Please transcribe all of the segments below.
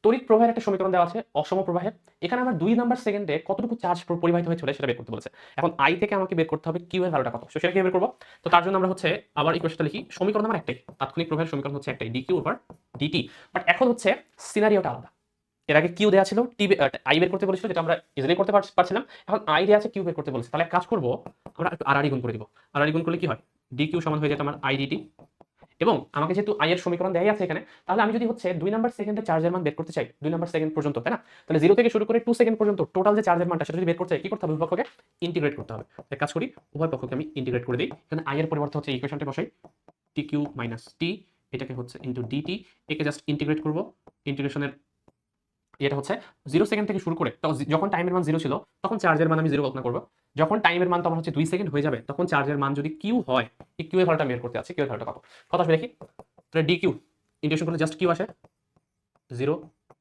তড়িৎ প্রবাহের একটা সমীকরণ দেওয়া আছে অসম প্রবাহে। এখানে আমার 2 নাম্বার সেকেন্ডে কতটুকু চার্জ পরিবাহিত হয়ে চলে সেটা বের করতে বলেছে। এখন আই থেকে আমাকে বের করতে হবে কিউ এর ভ্যালুটা কত। সো সেটা কিভাবে বের করব? তো তার জন্য আমরা হচ্ছে আবার ইকুয়েশনটা লিখি। সমীকরণ আমার একটাই। তাৎক্ষণিক প্রবাহের সমীকরণ হচ্ছে একটাই ডিকিউ ওভার ডিটি। বাট এখন হচ্ছে সিনারিওটা আলাদা। এর আগে কিউ দেয়া ছিল, আই বের করতে বলেছিল যেটা আমরা ইজিলি করতে পারছিলাম। এখন আই দেয়া আছে কিউ বের করতে বলেছে। তাহলে এক কাজ করব, আমরা একটু আড়াআড়ি গুণ করে দিব। আড়াআড়ি গুণ করলে কি হয়? ডিকিউ সমান হয়ে যেত আমার আই ডিটি। এবং আমাকে যেহেতু আই এর সমীকরণ দেয়াই আছে এখানে, তাহলে আমি যদি হচ্ছে 2 নাম্বার সেকেন্ডে চার্জের মান বের করতে চাই, 2 নাম্বার সেকেন্ড পর্যন্ত, তাই না? তাহলে 0 থেকে শুরু করে 2 সেকেন্ড পর্যন্ত টোটাল যে চার্জের মানটা সেটা যদি বের করতে চাই কি করতে হবে? উভয় পক্ষকে ইন্টিগ্রেট করতে হবে। এক কাজ করি, উভয় পক্ষকে আমি ইন্টিগ্রেট করে দেই। এখানে আই এর পরিবর্তে হচ্ছে ইকুয়েশনটা বসাই। tq - t, এটাকে হচ্ছে ইনটু dt, একে জাস্ট ইন্টিগ্রেট করব। ইন্টিগ্রেশনের এটা হচ্ছে 0 সেকেন্ড থেকে শুরু করে যখন টাইমের মান 0 ছিল তখন চার্জের মান আমি 0 কল্পনা করব। যখন টাইমের মান তো আমার হচ্ছে 2 সেকেন্ড হয়ে যাবে তখন চার্জের মান যদি কিউ হয়, এই কিউ এর ভ্যালুটা বের করতে আছে। কিউ এর ভ্যালুটা কত আসবে দেখি। তাহলে ডি কিউ ইন্টিগ্রেশন করলে জাস্ট কিউ আসে 0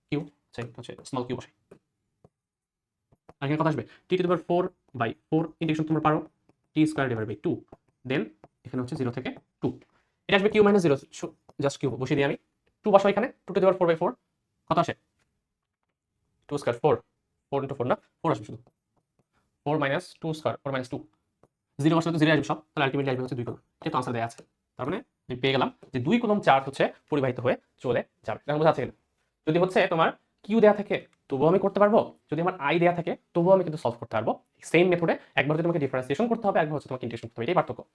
কিউ, চাই হচ্ছে স্মল কিউ বসাই। আর এখানে কত আসবে? টি টু দি পাওয়ার 4/4 ইন্টিগ্রেশন তোমরা পারো টি স্কয়ার ডিভাইড বাই 2, দেন এখানে হচ্ছে 0 থেকে 2, এটা আসবে কিউ মাইনাস 0, জাস্ট কিউ বসিয়ে দিই আমি। 2 বসাই এখানে, 2 টু দি পাওয়ার 4/4 কত আসে? 2 স্কয়ার 4, 4 ইনটু 4 না 4 আসবে শুধু। 4 মাইনাস 2 স্কয়ার, 4 মাইনাস 2, 0 বসালে তো 0 আসবে সব। তাহলে আলটিমেটলি আসবে হচ্ছে 2 কুলম। এটা তো আনসার দেয়া আছে। তার মানে আমি পেয়ে গেলাম যে 2 কুলম চার্জ হচ্ছে পরিবাহিত হয়ে চলে যাবে। এখন বোঝা যাচ্ছে কিনা? যদি হচ্ছে তোমার কিউ দেয়া থাকে তবুও আমি করতে পারবো, যদি আমার আই দেয়া থাকে তবুও আমি কিন্তু সলভ করতে পারবো। সেম মেথডে একবার যদি তোমাকে ডিফারেন্সিয়েশন করতে হবে, একবার হচ্ছে তোমাকে ইন্টিগ্রেশন করতে হবে। এটাই পার্থক্য।